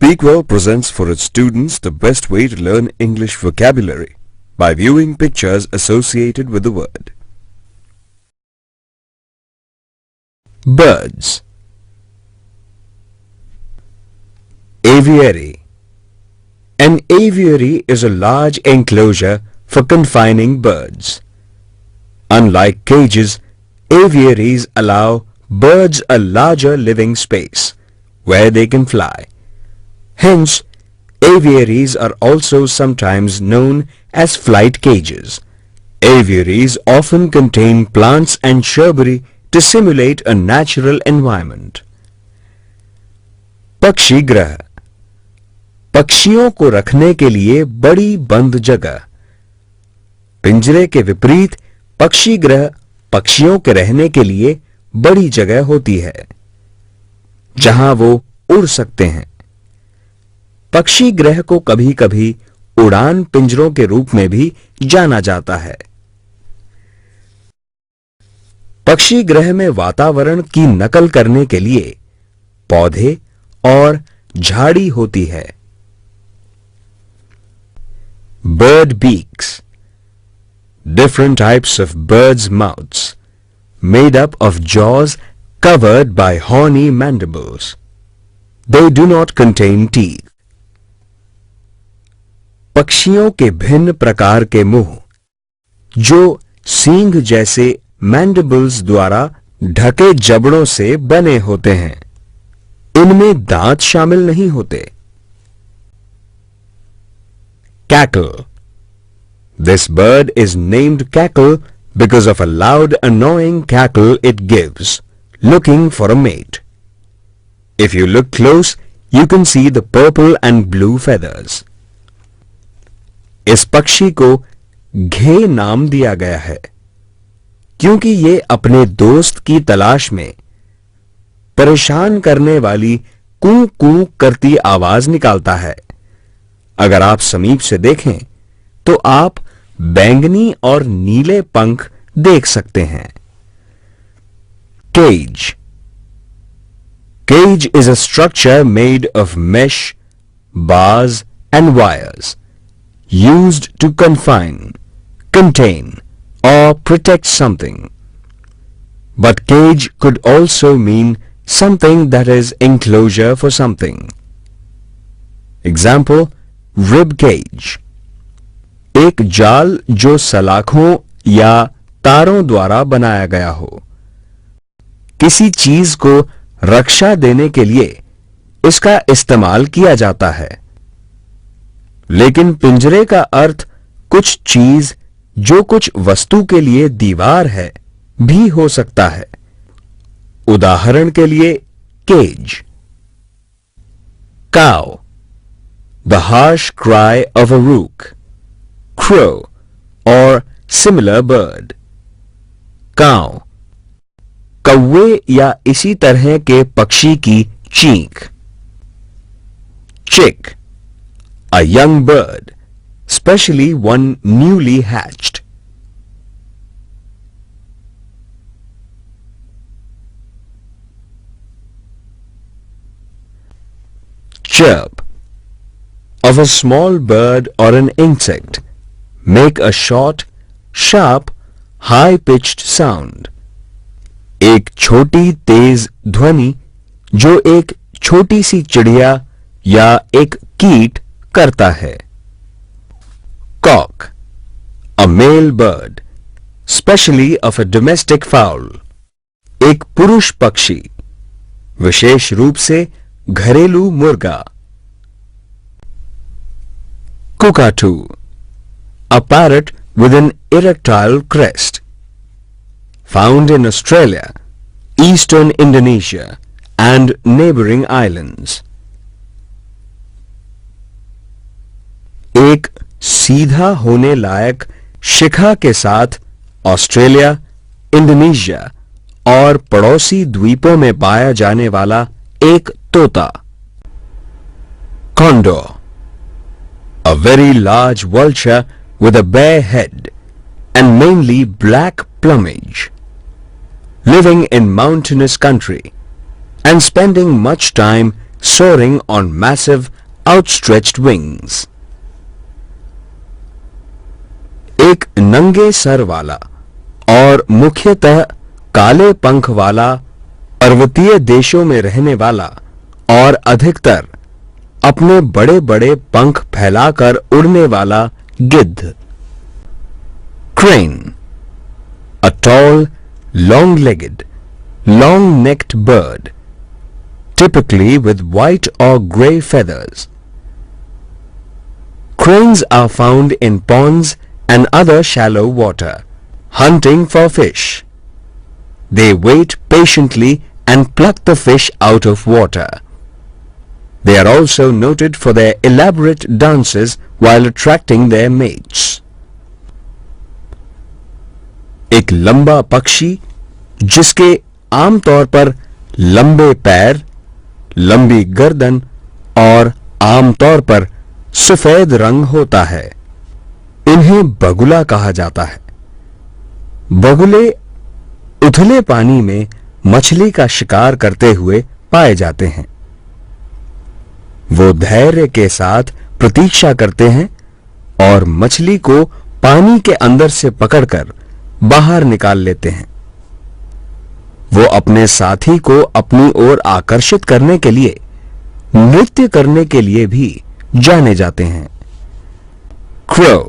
Speakwell presents for its students the best way to learn English vocabulary by viewing pictures associated with the word. Birds. Aviary. An aviary is a large enclosure for confining birds. Unlike cages, aviaries allow birds a larger living space where they can fly. Hence, aviaries are also sometimes known as flight cages. Aviaries often contain plants and shrubbery to simulate a natural environment. पक्षी गृह. पक्षियों को रखने के लिए बड़ी बंद जगह. पिंजरे के विपरीत पक्षी गृह पक्षियों के रहने के लिए बड़ी जगह होती है जहां वो उड़ सकते हैं. पक्षी गृह को कभी-कभी उड़ान पिंजरों के रूप में भी जाना जाता है. पक्षी गृह में वातावरण की नकल करने के लिए पौधे और झाड़ी होती है. Bird beaks. Different types of birds' mouths made up of jaws covered by horny mandibles. They do not contain teeth. पक्षियों के भिन्न प्रकार के मुंह जो सींग जैसे मैंडिबल्स द्वारा ढके जबड़ों से बने होते हैं. इनमें दांत शामिल नहीं होते. Cackle. This bird is named cackle because of a loud, annoying cackle it gives, looking for a mate. If you look close, you can see the purple and blue feathers. इस पक्षी को घे नाम दिया गया है क्योंकि ये अपने दोस्त की तलाश में परेशान करने वाली कू कू करती आवाज निकालता है. अगर आप समीप से देखें तो आप बैंगनी और नीले पंख देख सकते हैं. Cage. Cage is a structure made of mesh, bars and wires used to confine, contain or protect something. But cage could also mean something that is enclosure for something. Example, rib cage. एक जाल जो सलाखों या तारों द्वारा बनाया गया हो. किसी चीज को रक्षा देने के लिए इसका इस्तेमाल किया जाता है. लेकिन पिंजरे का अर्थ कुछ चीज जो कुछ वस्तु के लिए दीवार है भी हो सकता है. उदाहरण के लिए cage. Cow. The harsh cry of a rook, crow or similar bird. Cow. कौवे या इसी तरह के पक्षी की चीख. Chick. A young bird, especially one newly hatched. Chirp. Of a small bird or an insect, make a short, sharp, high-pitched sound. एक छोटी तेज ध्वनि जो एक छोटी सी चिड़िया या एक कीट करता है. Cock. A male bird, especially of a domestic fowl. एक पुरुष पक्षी, विशेष रूप से घरेलू मुर्गा. Cockatoo. A parrot with an erectile crest. Found in Australia, eastern Indonesia and neighboring islands. एक सीधा होने लायक शिखा के साथ ऑस्ट्रेलिया, इंडोनेशिया और पड़ोसी द्वीपों में पाया जाने वाला एक तोता. Condor. A very large vulture with a bare head and mainly black plumage, living in mountainous country and spending much time soaring on massive outstretched wings. एक नंगे सर वाला और मुख्यतः काले पंख वाला पर्वतीय देशों में रहने वाला और अधिकतर अपने बड़े बड़े पंख फैलाकर उड़ने वाला गिद्ध. Crane, a tall, long-legged, long-necked bird, typically with white or gray feathers. Cranes are found in ponds and other shallow water, hunting for fish. They wait patiently and pluck the fish out of water. They are also noted for their elaborate dances while attracting their mates. एक लंबा पक्षी जिसके आमतौर पर लंबे पैर, लंबी गर्दन और आमतौर पर सफेद रंग होता है. इन्हें बगुला कहा जाता है. बगुले उथले पानी में मछली का शिकार करते हुए पाए जाते हैं. वो धैर्य के साथ प्रतीक्षा करते हैं और मछली को पानी के अंदर से पकड़कर बाहर निकाल लेते हैं. वो अपने साथी को अपनी ओर आकर्षित करने के लिए नृत्य करने के लिए भी जाने जाते हैं. Crow,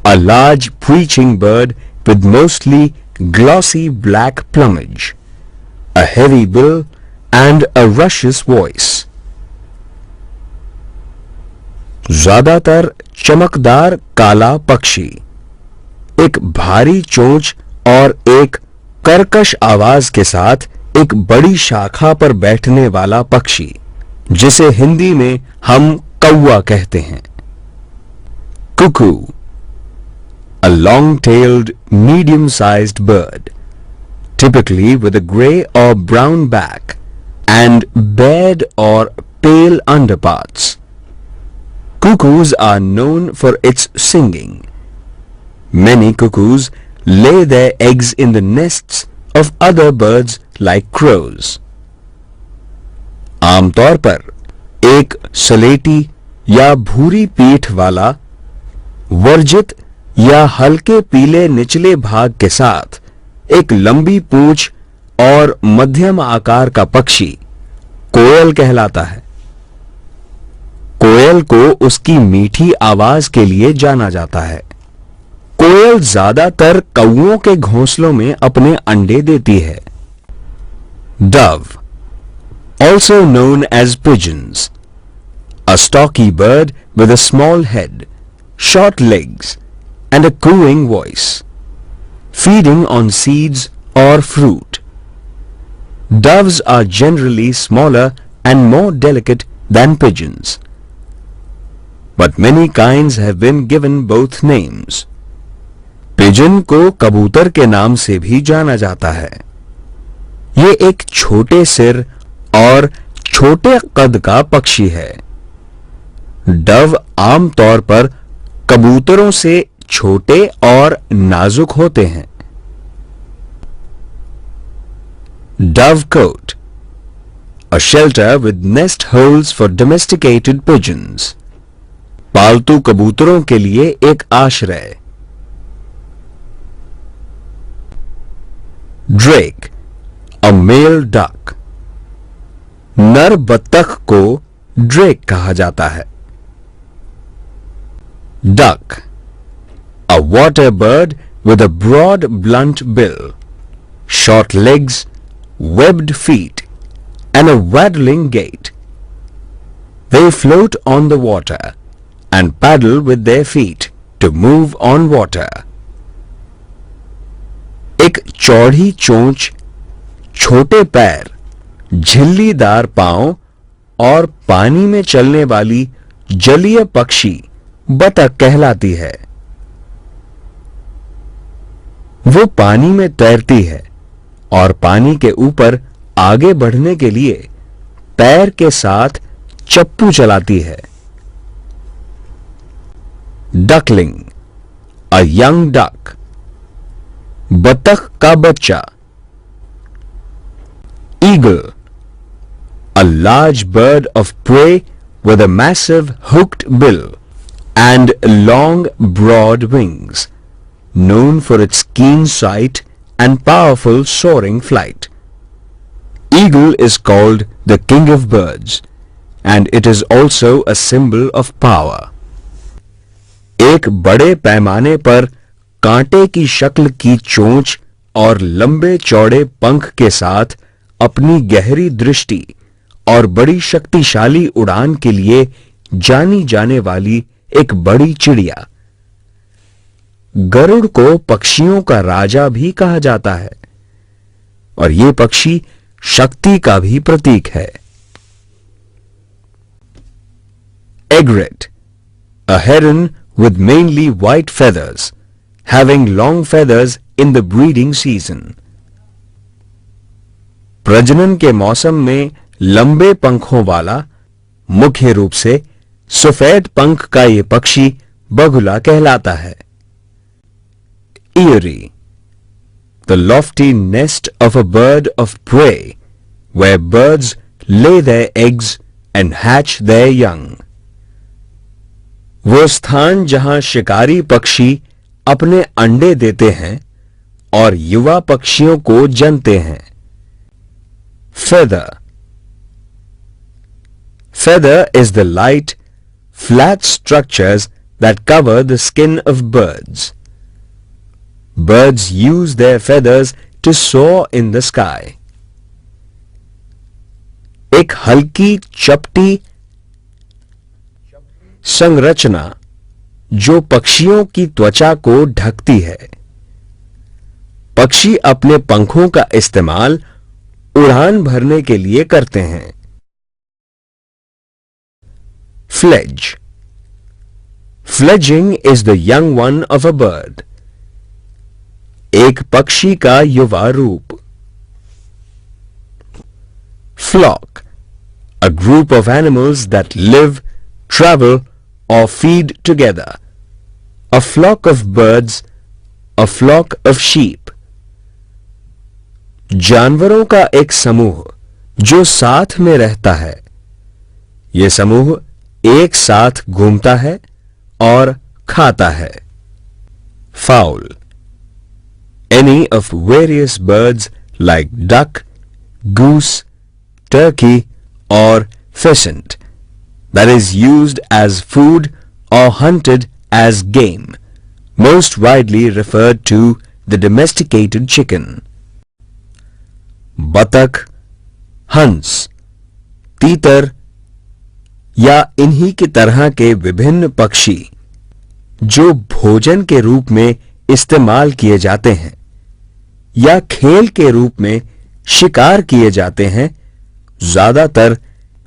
a large preaching bird with mostly glossy black plumage, a heavy bill and a raucous voice. ज्यादातर चमकदार काला पक्षी, एक भारी चोंच और एक कर्कश आवाज के साथ एक बड़ी शाखा पर बैठने वाला पक्षी, जिसे हिंदी में हम कौवा कहते हैं. Cuckoo, a long-tailed, medium-sized bird, typically with a gray or brown back and bared or pale underparts. Cuckoos are known for its singing. Many cuckoos lay their eggs in the nests of other birds like crows. आमतौर पर एक सलेटी या भूरी पीठ वाला, वर्जित या हल्के पीले निचले भाग के साथ एक लंबी पूंछ और मध्यम आकार का पक्षी कोयल कहलाता है. कोयल को उसकी मीठी आवाज के लिए जाना जाता है. कोयल ज्यादातर कौओं के घोंसलों में अपने अंडे देती है. Dove, also known as pigeons, a stocky bird with a small head, short legs, and a cooing voice, feeding on seeds or fruit. Doves are generally smaller and more delicate than pigeons, but many kinds have been given both names. Pigeon को कबूतर के नाम से भी जाना जाता है. ये एक छोटे सिर और छोटे कद का पक्षी है. डव आमतौर पर कबूतरों से छोटे और नाजुक होते हैं. Dovecote, a shelter with nest holes for domesticated pigeons. पालतू कबूतरों के लिए एक आश्रय. Drake, a male duck. नर बत्तख को ड्रेक कहा जाता है. Duck, a water bird with a broad blunt bill, short legs, webbed feet, and a waddling gait. They float on the water and paddle with their feet to move on water. एक चौड़ी चोंच, छोटे पैर, झिल्लीदार पांव और पानी में चलने वाली जलीय पक्षी बतख कहलाती है. वो पानी में तैरती है और पानी के ऊपर आगे बढ़ने के लिए पैर के साथ चप्पू चलाती है. Duckling, a young duck. बतख का बच्चा. Eagle, a large bird of prey with a massive hooked bill and long broad wings, known for its keen sight and powerful soaring flight. Eagle is called the king of birds, and it is also a symbol of power. एक बड़े पैमाने पर कांटे की शक्ल की चोंच और लंबे चौड़े पंख के साथ अपनी गहरी दृष्टि और बड़ी शक्तिशाली उड़ान के लिए जानी जाने वाली एक बड़ी चिड़िया। गरुड़ को पक्षियों का राजा भी कहा जाता है और ये पक्षी शक्ति का भी प्रतीक है। Egret, a heron with mainly white feathers, having long feathers in the breeding season. प्रजनन के मौसम में लंबे पंखों वाला, मुख्य रूप से सफेद पंख का ये पक्षी बगुला कहलाता है। Eyrie, the lofty nest of a bird of prey, where birds lay their eggs and hatch their young. वो स्थान जहां शिकारी पक्षी अपने अंडे देते हैं और युवा पक्षियों को जनते हैं। Feather. Feather is the light, flat structures that cover the skin of birds. Birds use their feathers to soar in the sky. एक हल्की चपटी संरचना जो पक्षियों की त्वचा को ढकती है। पक्षी अपने पंखों का इस्तेमाल उड़ान भरने के लिए करते हैं। Fledge. Fledging is the young one of a bird. एक पक्षी का युवा रूप। Flock. A group of animals that live, travel, or feed together. A flock of birds, a flock of sheep. जानवरों का एक समूह जो साथ में रहता है। यह समूह एक साथ घूमता है और खाता है। Fowl. Any of various birds like duck, goose, turkey, or pheasant that is used as food or hunted as game, most widely referred to the domesticated chicken. बतख, हंस, तीतर या इन्हीं की तरह के विभिन्न पक्षी जो भोजन के रूप में इस्तेमाल किए जाते हैं या खेल के रूप में शिकार किए जाते हैं, ज्यादातर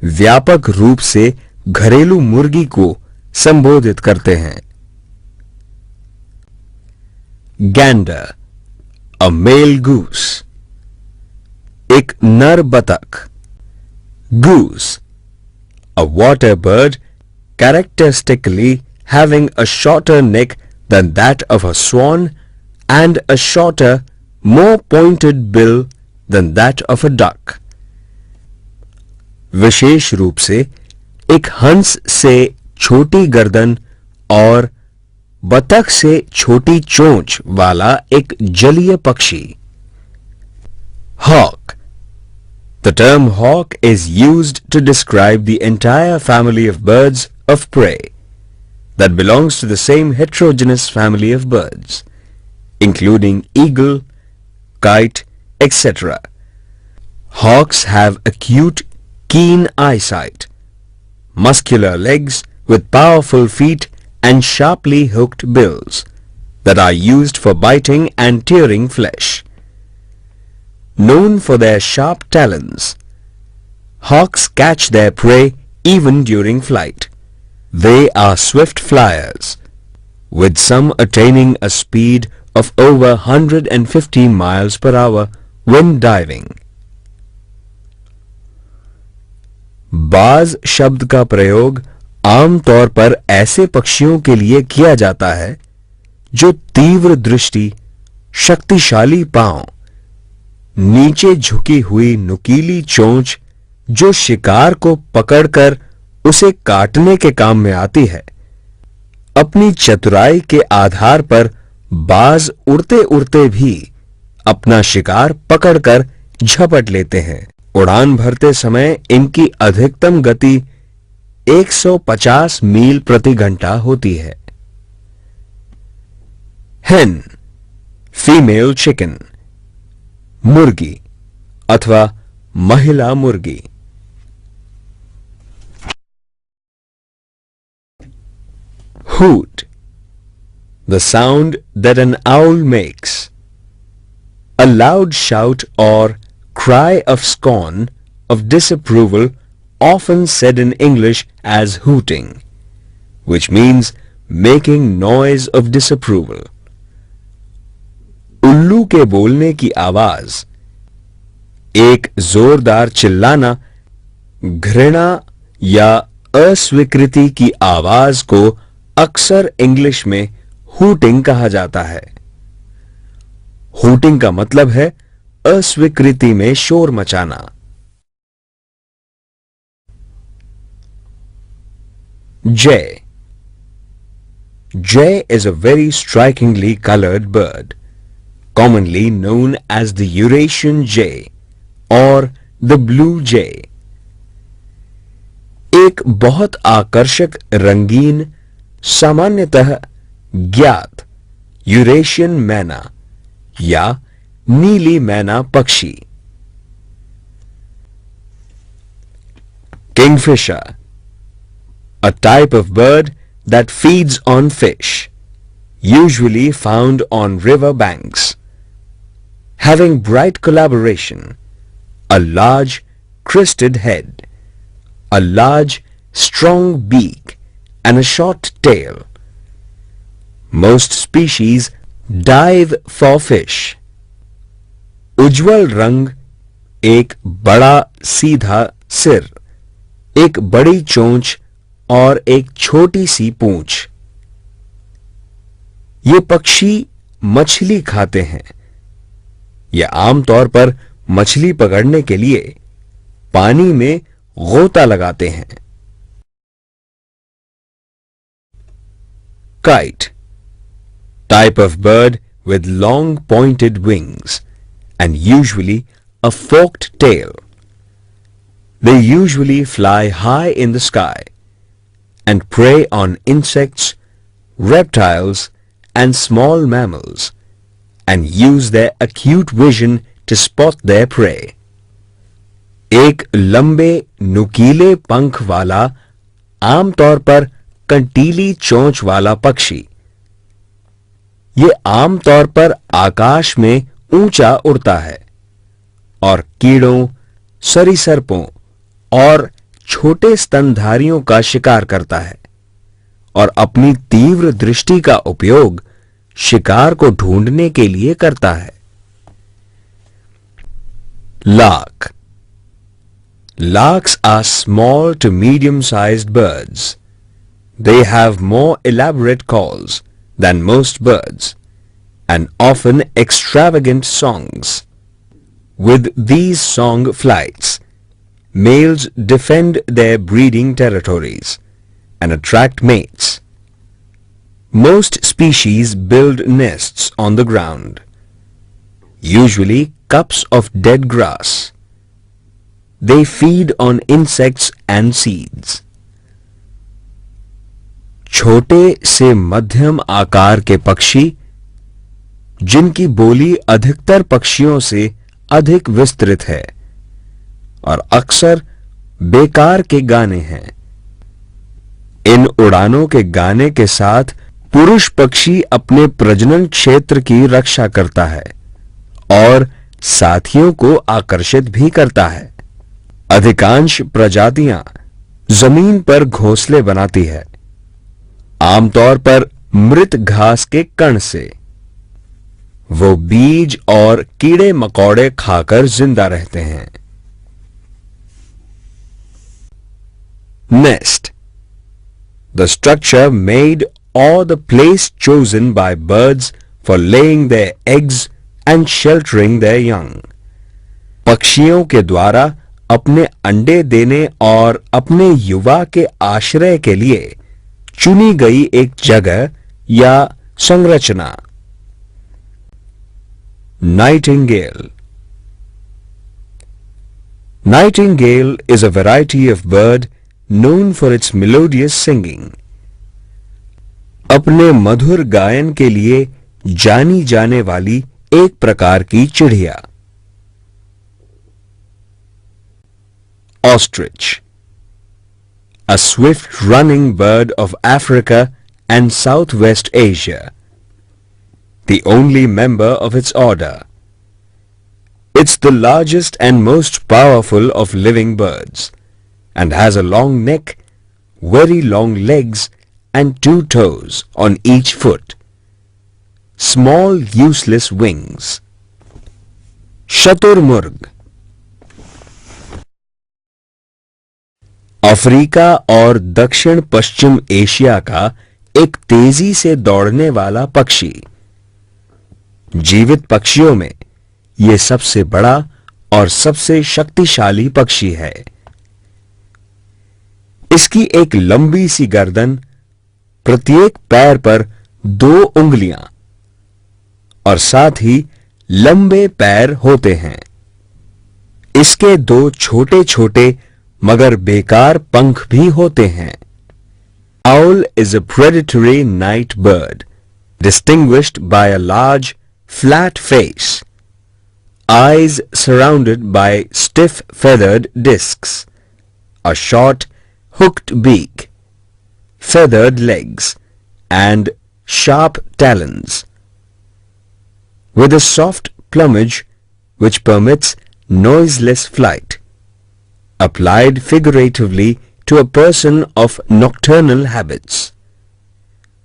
व्यापक रूप से घरेलू मुर्गी को संबोधित करते हैं। Gander, a male goose. एक नर बतख। Goose, a water bird characteristically having a shorter neck than that of a swan and a shorter, more pointed bill than that of a duck. विशेष रूप से एक हंस से छोटी गर्दन और बतख से छोटी चोंच वाला एक जलीय पक्षी। Hawk. The term hawk is used to describe the entire family of birds of prey that belongs to the same heterogeneous family of birds, including eagle, kite, etc. Hawks have acute, keen eyesight, muscular legs with powerful feet and sharply hooked bills that are used for biting and tearing flesh. Known for their sharp talons, hawks catch their prey even during flight. They are swift flyers, with some attaining a speed of over 150 miles per hour when diving. बाज शब्द का प्रयोग आम तौर पर ऐसे पक्षियों के लिए किया जाता है जो तीव्र दृष्टि, शक्तिशाली पांव, नीचे झुकी हुई नुकीली चोंच, जो शिकार को पकड़कर उसे काटने के काम में आती है। अपनी चतुराई के आधार पर बाज उड़ते उड़ते भी अपना शिकार पकड़कर झपट लेते हैं। उड़ान भरते समय इनकी अधिकतम गति 150 मील प्रति घंटा होती है। हेन, फीमेल चिकन, मुर्गी अथवा महिला मुर्गी। Hoot, the sound that an owl makes. A loud shout or cry of scorn, of disapproval, often said in English as hooting, which means making noise of disapproval. उल्लू के बोलने की आवाज, एक जोरदार चिल्लाना, घृणा या अस्वीकृति की आवाज को अक्सर इंग्लिश में हूटिंग कहा जाता है। हूटिंग का मतलब है अस्वीकृति में शोर मचाना। जय। Jay is a very strikingly colored bird, commonly known as the Eurasian jay or the blue jay. एक बहुत आकर्षक रंगीन, सामान्यतः ज्ञात यूरेशियन मैना या नीली मैना पक्षी। Kingfisher, a type of bird that feeds on fish, usually found on river banks, having bright coloration, a large crested head, a large strong beak and a short tail. Most species dive for fish. उज्ज्वल रंग, एक बड़ा सीधा सिर, एक बड़ी चोंच और एक छोटी सी पूंछ। ये पक्षी मछली खाते हैं। ये आमतौर पर मछली पकड़ने के लिए पानी में गोता लगाते हैं। Kite, type of bird with long pointed wings and usually a forked tail. They usually fly high in the sky and prey on insects, reptiles and small mammals and use their acute vision to spot their prey. एक लंबे नुकीले पंख वाला, आमतौर पर कंटीली चोंच वाला पक्षी। ये आमतौर पर आकाश में ऊंचा उड़ता है और कीड़ों, सरीसृपों और छोटे स्तनधारियों का शिकार करता है और अपनी तीव्र दृष्टि का उपयोग शिकार को ढूंढने के लिए करता है। Lark. Larks are small to medium-sized birds. They have more elaborate calls than most birds and often extravagant songs. With these song flights, males defend their breeding territories and attract mates. Most species build nests on the ground, usually cups of dead grass. They feed on insects and seeds. छोटे से मध्यम आकार के पक्षी, जिनकी बोली अधिकतर पक्षियों से अधिक विस्तृत है और अक्सर बेकार के गाने हैं। इन उड़ानों के गाने के साथ पुरुष पक्षी अपने प्रजनन क्षेत्र की रक्षा करता है और साथियों को आकर्षित भी करता है। अधिकांश प्रजातियां जमीन पर घोंसले बनाती है, आमतौर पर मृत घास के कण से। वो बीज और कीड़े मकोड़े खाकर जिंदा रहते हैं। Nest, the structure made or the place chosen by birds for laying their eggs and sheltering their young. पक्षियों के द्वारा अपने अंडे देने और अपने युवा के आश्रय के लिए चुनी गई एक जगह या संरचना। Nightingale. Nightingale is a variety of bird known for its melodious singing. अपने मधुर गायन के लिए जानी जाने वाली एक प्रकार की चिड़िया। Ostrich, a swift-running bird of Africa and Southwest Asia, the only member of its order. It's the largest and most powerful of living birds and has a long neck, very long legs and 2 toes on each foot. Small useless wings. शतुरमुर्ग। Africa और दक्षिण पश्चिम Asia का एक तेजी से दौड़ने वाला पक्षी। जीवित पक्षियों में यह सबसे बड़ा और सबसे शक्तिशाली पक्षी है। इसकी एक लंबी सी गर्दन, प्रत्येक पैर पर 2 उंगलियां और साथ ही लंबे पैर होते हैं। इसके 2 छोटे छोटे मगर बेकार पंख भी होते हैं। Owl is a predatory night bird, distinguished by a large, flat face, eyes surrounded by stiff feathered discs, a short, hooked beak, feathered legs, and sharp talons, with a soft plumage which permits noiseless flight, applied figuratively to a person of nocturnal habits,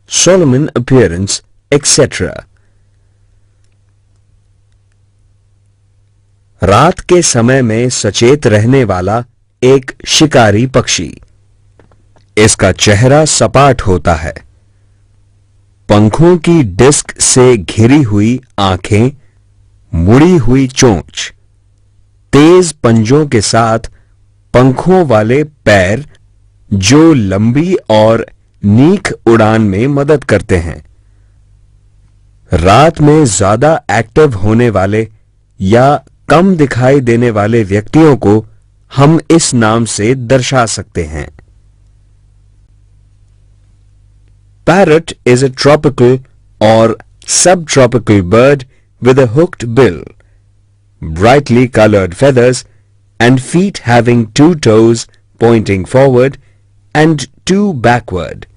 Solomon appearance, etc. रात के समय में सचेत रहने वाला एक शिकारी पक्षी। इसका चेहरा सपाट होता है। पंखों की डिस्क से घिरी हुई आंखें, मुड़ी हुई चोंच, तेज पंजों के साथ पंखों वाले पैर जो लंबी और नीक उड़ान में मदद करते हैं। रात में ज्यादा एक्टिव होने वाले या कम दिखाई देने वाले व्यक्तियों को हम इस नाम से दर्शा सकते हैं। Parrot is a tropical or subtropical bird with a hooked bill, brightly colored feathers, and feet having 2 toes pointing forward and 2 backward.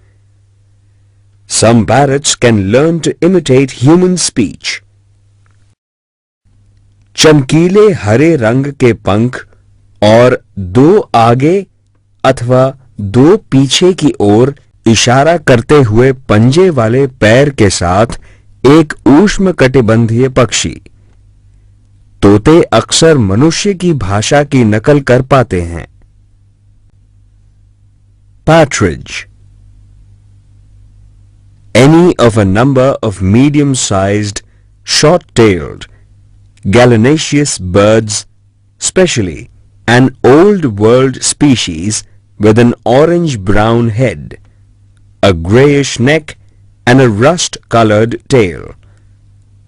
Some parrots can learn to imitate human speech. चमकीले हरे रंग के पंख और 2 आगे अथवा 2 पीछे की ओर इशारा करते हुए पंजे वाले पैर के साथ एक उष्णकटिबंधीय पक्षी। तोते अक्सर मनुष्य की भाषा की नकल कर पाते हैं। Partridge, any of a number of medium-sized, short-tailed, gallinaceous birds, especially an old world species with an orange-brown head, a grayish neck and a rust-colored tail,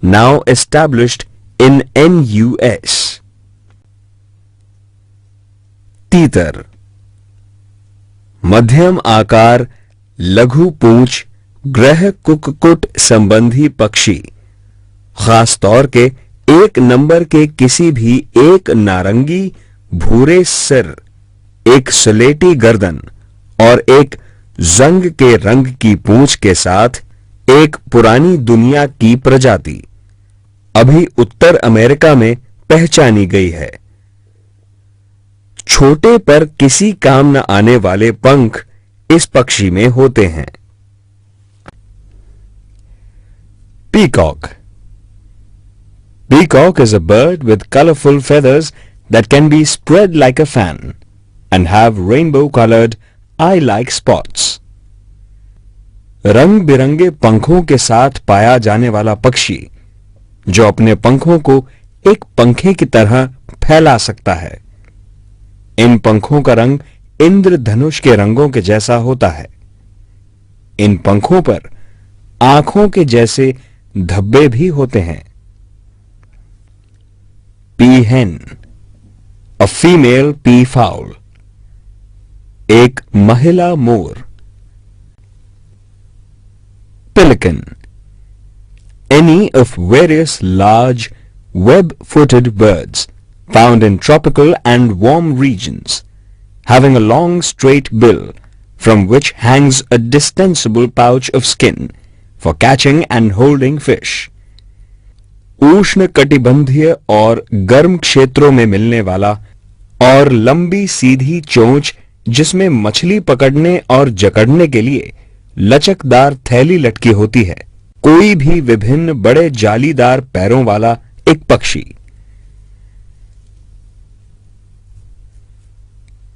now established in NUS. तीतर, मध्यम आकार, लघु पूंछ, ग्रह कुक्कुट संबंधी पक्षी, खास तौर के 1 नंबर के किसी भी एक नारंगी भूरे सिर, एक स्लेटी गर्दन और एक जंग के रंग की पूंछ के साथ एक पुरानी दुनिया की प्रजाति अभी उत्तर अमेरिका में पहचानी गई है। छोटे पर किसी काम न आने वाले पंख इस पक्षी में होते हैं। Peacock. Peacock is a bird with colorful feathers that can be spread like a fan and have rainbow-colored eye-like spots. रंग बिरंगे पंखों के साथ पाया जाने वाला पक्षी जो अपने पंखों को एक पंखे की तरह फैला सकता है। इन पंखों का रंग इंद्रधनुष के रंगों के जैसा होता है। इन पंखों पर आंखों के जैसे धब्बे भी होते हैं। पीहेन, अ फीमेल पी फाउल, एक महिला मोर। Pelican, any of various large web-footed birds found in tropical and warm regions, having a long straight bill from which hangs a distensible pouch of skin for catching and holding fish. उष्ण कटिबंधीय और गर्म क्षेत्रों में मिलने वाला और लंबी सीधी चोंच जिसमें मछली पकड़ने और जकड़ने के लिए लचकदार थैली लटकी होती है। कोई भी विभिन्न बड़े जालीदार पैरों वाला एक पक्षी।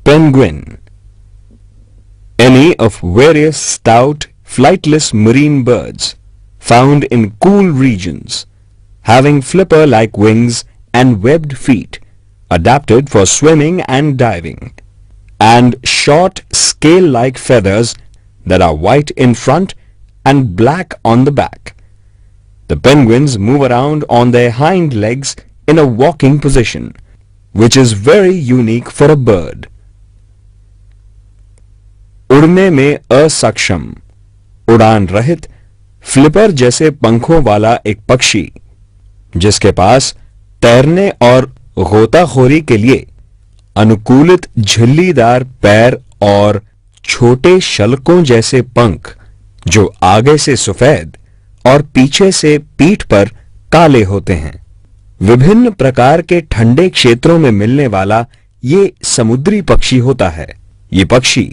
Penguin, any of various stout flightless marine birds found in cool regions, having flipper-like wings and webbed feet, adapted for swimming and diving, and short scale-like feathers that are white in front and black on the back. The penguins move around on their hind legs in a walking position, which is very unique for a bird. उड़ने में असक्षम, उड़ान रहित, flipper जैसे पंखों वाला एक पक्षी जिसके पास तैरने और गोताखोरी के लिए अनुकूलित झिल्लीदार पैर और छोटे शल्कों जैसे पंख जो आगे से सफेद और पीछे से पीठ पर काले होते हैं। विभिन्न प्रकार के ठंडे क्षेत्रों में मिलने वाला ये समुद्री पक्षी होता है। ये पक्षी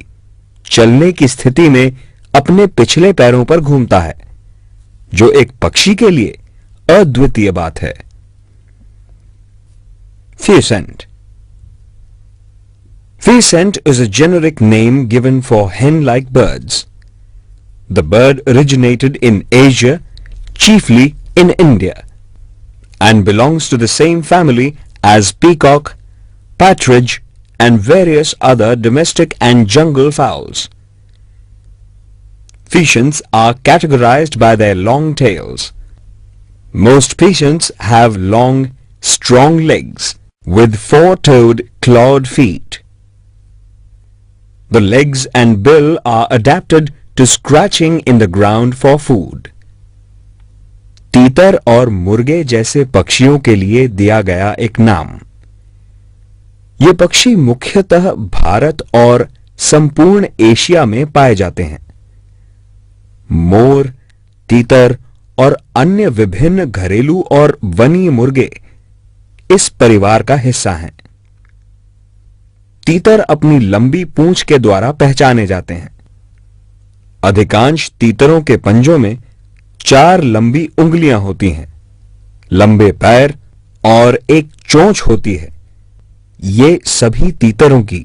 चलने की स्थिति में अपने पिछले पैरों पर घूमता है, जो एक पक्षी के लिए अद्वितीय बात है। Pheasant. Pheasant is a generic name given for hen-like birds. The bird originated in Asia, chiefly in India, and belongs to the same family as peacock, partridge, and various other domestic and jungle fowls. Pheasants are categorized by their long tails. Most pheasants have long, strong legs with four-toed, clawed feet. The legs and bill are adapted to scratching in the ground for food. तीतर और मुर्गे जैसे पक्षियों के लिए दिया गया एक नाम। ये पक्षी मुख्यतः भारत और संपूर्ण एशिया में पाए जाते हैं। मोर, तीतर और अन्य विभिन्न घरेलू और वनीय मुर्गे इस परिवार का हिस्सा हैं। तीतर अपनी लंबी पूंछ के द्वारा पहचाने जाते हैं। अधिकांश तीतरों के पंजों में 4 लंबी उंगलियां होती हैं, लंबे पैर और एक चोंच होती है। ये सभी तीतरों की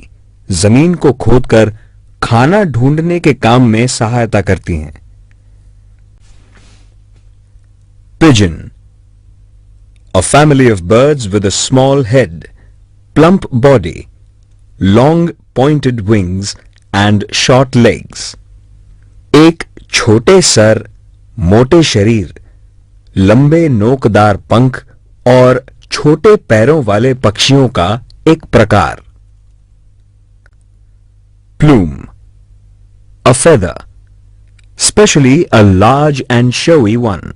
जमीन को खोदकर खाना ढूंढने के काम में सहायता करती हैं। Pigeon, a family of birds with a small head, plump body, long pointed wings and short legs. एक छोटे सर, मोटे शरीर, लंबे नोकदार पंख और छोटे पैरों वाले पक्षियों का एक प्रकार। Plume, a feather, especially a large and showy one.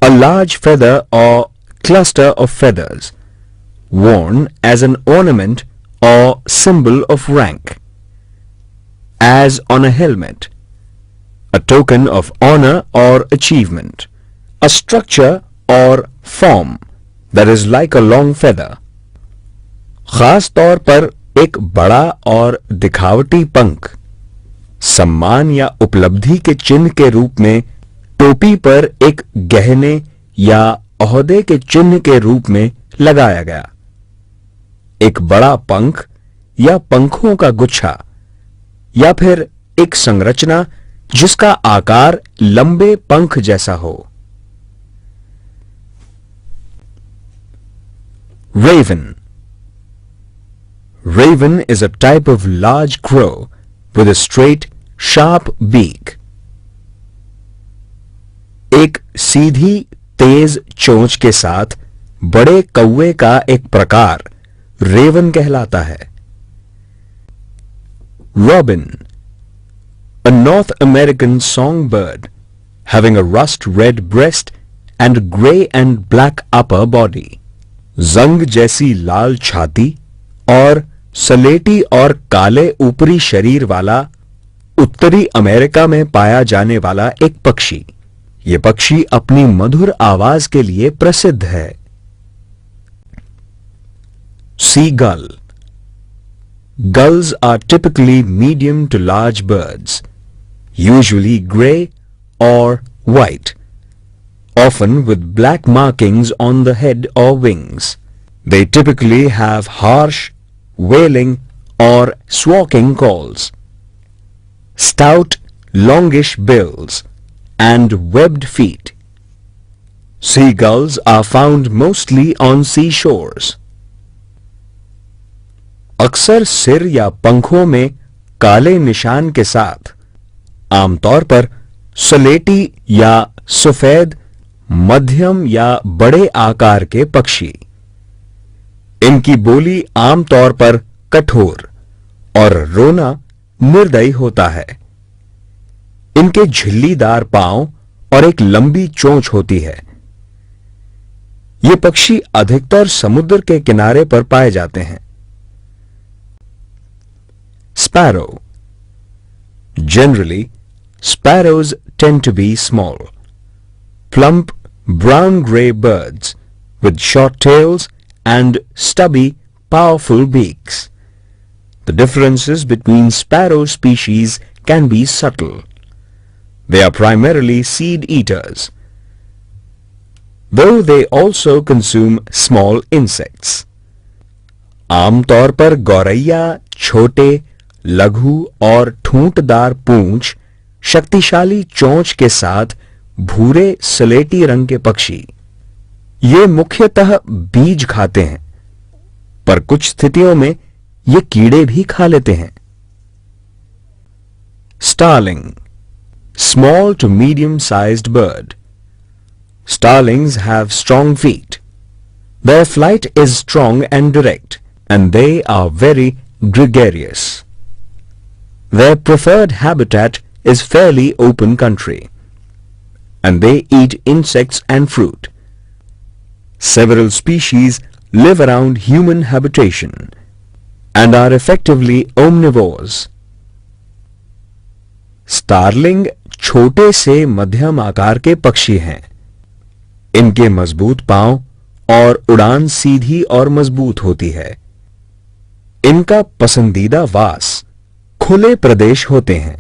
A large feather or cluster of feathers, worn as an ornament or symbol of rank, as on a helmet, a token of honor or achievement, a structure or form that is like a long feather. खास तौर पर एक बड़ा और दिखावटी पंख सम्मान या उपलब्धि के चिन्ह के रूप में टोपी पर एक गहने या ओहदे के चिन्ह के रूप में लगाया गया। एक बड़ा पंख या पंखों का गुच्छा या फिर एक संरचना जिसका आकार लंबे पंख जैसा हो। Raven. Raven is a type of large crow with a straight, sharp beak. एक सीधी तेज चोंच के साथ बड़े कौवे का एक प्रकार रेवन कहलाता है. Robin, a North American songbird having a rust red breast and gray and black upper body. जंग जैसी लाल छाती और सलेटी और काले ऊपरी शरीर वाला उत्तरी अमेरिका में पाया जाने वाला एक पक्षी. यह पक्षी अपनी मधुर आवाज के लिए प्रसिद्ध है. Seagull. Gulls are typically medium to large birds, usually gray or white, often with black markings on the head or wings. They typically have harsh, wailing or squawking calls, stout, longish bills, and webbed feet. Seagulls are found mostly on seashores. अक्सर सिर या पंखों में काले निशान के साथ आमतौर पर सलेटी या सफेद मध्यम या बड़े आकार के पक्षी. इनकी बोली आमतौर पर कठोर और रोना निर्दयी होता है. इनके झिल्लीदार पांव और एक लंबी चोंच होती है. ये पक्षी अधिकतर समुद्र के किनारे पर पाए जाते हैं. Sparrow. Generally, sparrows tend to be small, plump, brown-gray birds with short tails and stubby, powerful beaks. The differences between sparrow species can be subtle. They are primarily seed eaters, though they also consume small insects. आमतौर पर गौरैया छोटे, लघु और ठूंठदार पूंछ, शक्तिशाली चोंच के साथ भूरे सलेटी रंग के पक्षी. ये मुख्यतः बीज खाते हैं, पर कुछ स्थितियों में ये कीड़े भी खा लेते हैं. Starling. Small to medium-sized bird. Starlings have strong feet. Their flight is strong and direct, and they are very gregarious. Their preferred habitat is fairly open country, and they eat insects and fruit. Several species live around human habitation and are effectively omnivores. Starling छोटे से मध्यम आकार के पक्षी हैं. इनके मजबूत पांव और उड़ान सीधी और मजबूत होती है. इनका पसंदीदा वास खुले प्रदेश होते हैं.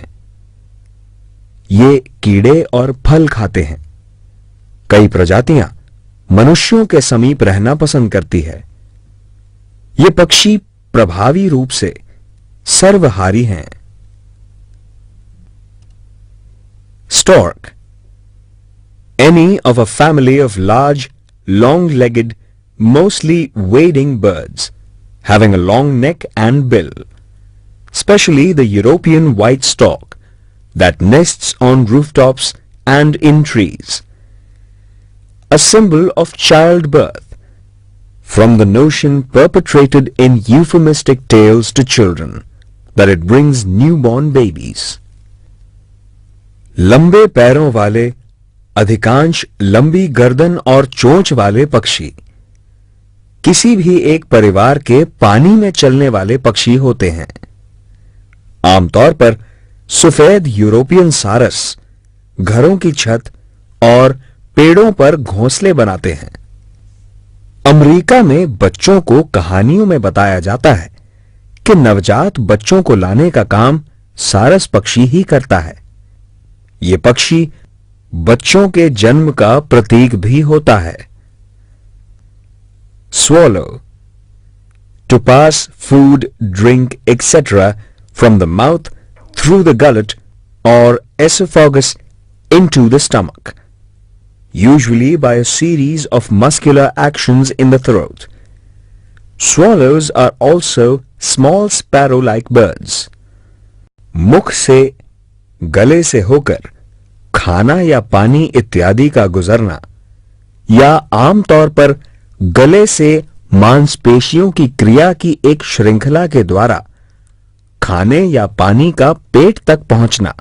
ये कीड़े और फल खाते हैं. कई प्रजातियां मनुष्यों के समीप रहना पसंद करती है. ये पक्षी प्रभावी रूप से सर्वहारी हैं. Stork. Any of a family of large, long-legged, mostly wading birds, having a long neck and bill, especially the European white stork that nests on rooftops and in trees. A symbol of childbirth, from the notion perpetrated in euphemistic tales to children that it brings newborn babies. लंबे पैरों वाले, अधिकांश लंबी गर्दन और चोंच वाले पक्षी किसी भी एक परिवार के पानी में चलने वाले पक्षी होते हैं. आमतौर पर सफेद यूरोपियन सारस घरों की छत और पेड़ों पर घोंसले बनाते हैं. अमेरिका में बच्चों को कहानियों में बताया जाता है कि नवजात बच्चों को लाने का काम सारस पक्षी ही करता है. ये पक्षी बच्चों के जन्म का प्रतीक भी होता है. Swallow. To pass food, drink, etc. from the mouth through the gullet or esophagus into the stomach, usually by a series of muscular actions in the throat. Swallows are also small sparrow-like birds. मुख से, गले से होकर खाना या पानी इत्यादि का गुजरना, या आमतौर पर गले से मांसपेशियों की क्रिया की एक श्रृंखला के द्वारा खाने या पानी का पेट तक पहुंचना,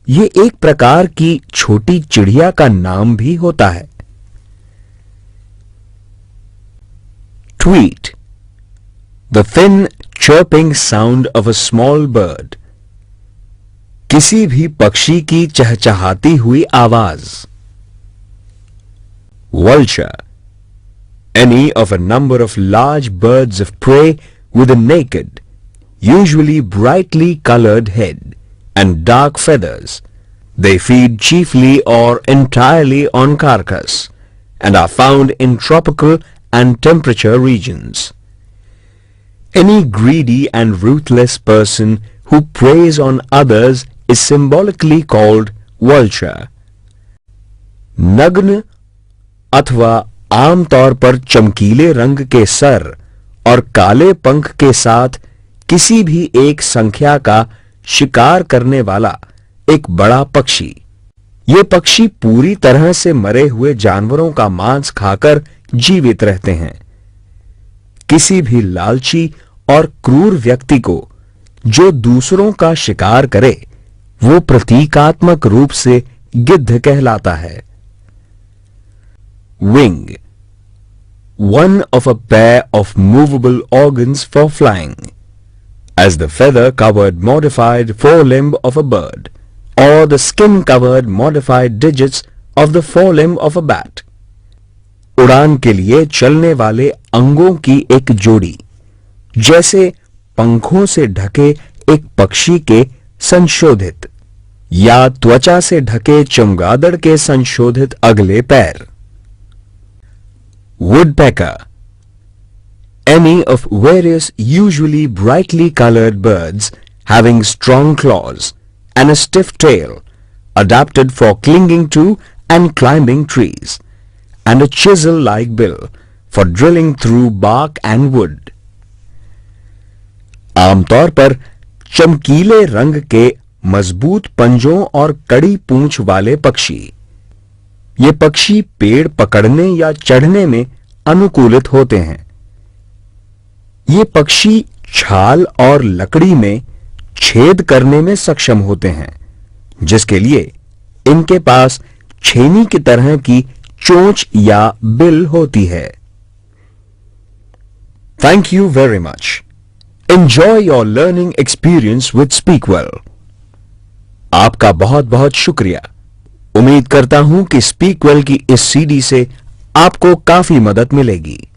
ये एक प्रकार की छोटी चिड़िया का नाम भी होता है। Tweet, the thin chirping sound of a small bird. किसी भी पक्षी की चहचहाती हुई आवाज। Vulture, any of a number of large birds of prey with a naked, usually brightly colored head and dark feathers. They feed chiefly or entirely on carcass and are found in tropical and temperature regions. Any greedy and ruthless person who preys on others is symbolically called vulture. नग्न अथवा आमतौर पर चमकीले रंग के sir और काले पंख के साथ किसी भी एक संख्या का शिकार करने वाला एक बड़ा पक्षी। ये पक्षी पूरी तरह से मरे हुए जानवरों का मांस खाकर जीवित रहते हैं। किसी भी लालची और क्रूर व्यक्ति को जो दूसरों का शिकार करे, वो प्रतीकात्मक रूप से गिद्ध कहलाता है। Wing, one of a pair of movable organs for flying, as the feather-covered modified forelimb of a bird, or the skin-covered modified digits of the forelimb of a bat. उड़ान के लिए चलने वाले अंगों की एक जोड़ी, जैसे पंखों से ढके एक पक्षी के संशोधित या त्वचा से ढके चमगादड़ के संशोधित अगले पैर। Woodpecker, any of various usually brightly colored birds having strong claws and a stiff tail, adapted for clinging to and climbing trees, and a chisel-like bill for drilling through bark and wood. आमतौर पर चमकीले रंग के मजबूत पंजों और कड़ी पूंछ वाले पक्षी। ये पक्षी पेड़ पकड़ने या चढ़ने में अनुकूलित होते हैं। ये पक्षी छाल और लकड़ी में छेद करने में सक्षम होते हैं, जिसके लिए इनके पास छेनी की तरह की चोंच या बिल होती है। Thank you very much. Enjoy your learning experience with Speakwell. आपका बहुत बहुत शुक्रिया। उम्मीद करता हूं कि Speakwell की इस सीडी से आपको काफी मदद मिलेगी।